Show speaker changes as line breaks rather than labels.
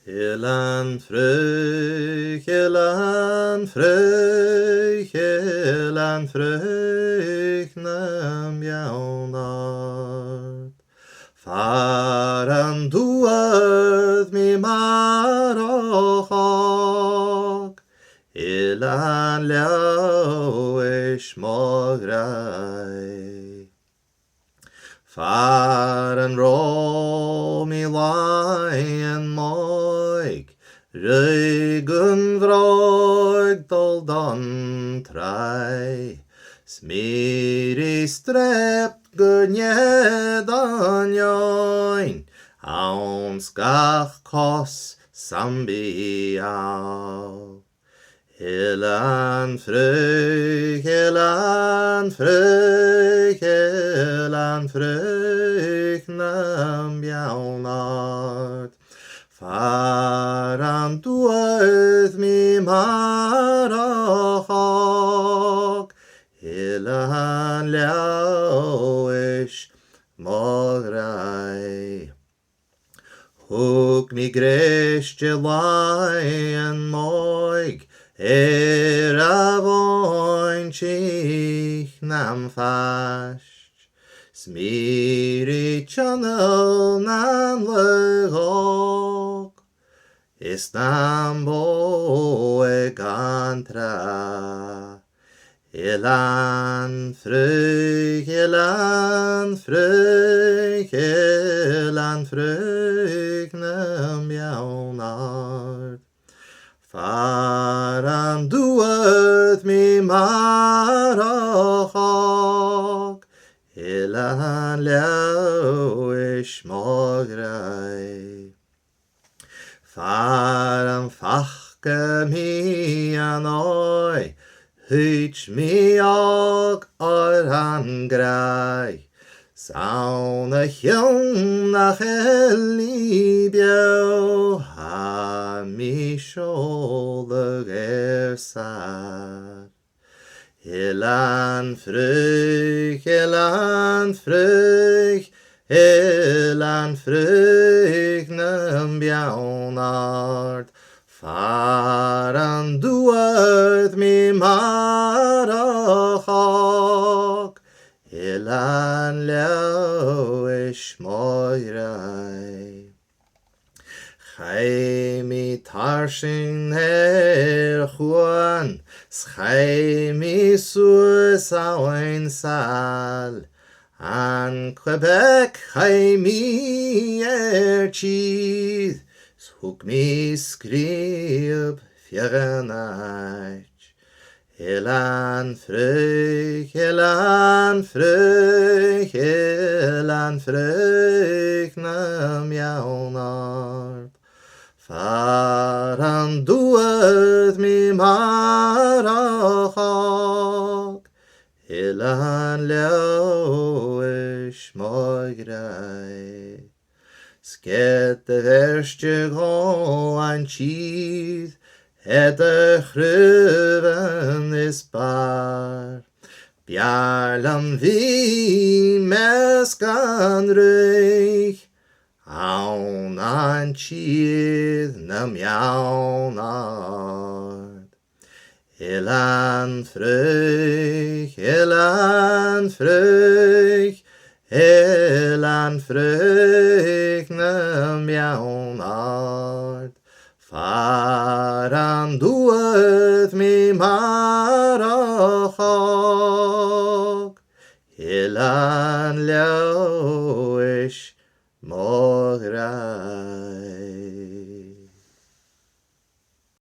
Helan fröj, helan fröj, helan fröj, nam jaunart. Faran duad mi marochok, helan leo ish mograi. Faran ro mi lion moig, Rügen vrog doldan trai. Smiri strept gunjedan join, Aunskach kos sambial. Helan fröj, helan fröj, helan fröj, nam jaunart. Faran duad mi marochok, helan leo ish mograi. Hug mi greshtje lion moig, avoin chich nam fasht. Smiri channel nam legok, Istanbul egantra. Helan fröj, helan fröj, helan fröj, nam jaunart. Faran duad mi marochok, helan leo ish mograi. Faran fachke mi anoi, Huch mi og an grai. Sauna hjón nach elibjó, ha mi sjólug sar. Helan fröj, helan fröj, helan fröj, nam bjaunart. Faran duad mi marochok, helan leo ish mograi. Chai mi tarshin chuan, schai mi sus awen sal. An Quebec chai mi chid, Hug mi skrib fjerenach. Helan fröj, helan fröj, helan fröj, nam jaunart. Faran duad mi marochok, helan leo ish mograi. Sket de verstje go an chid, het de chruven is bar. Bjarlam vi meskan röich, aun an chid nam jaunart. Helan fröj, helan fröj, helan fröj, nam jaunart. Faran duad mi marochok, helan leo ish mograi.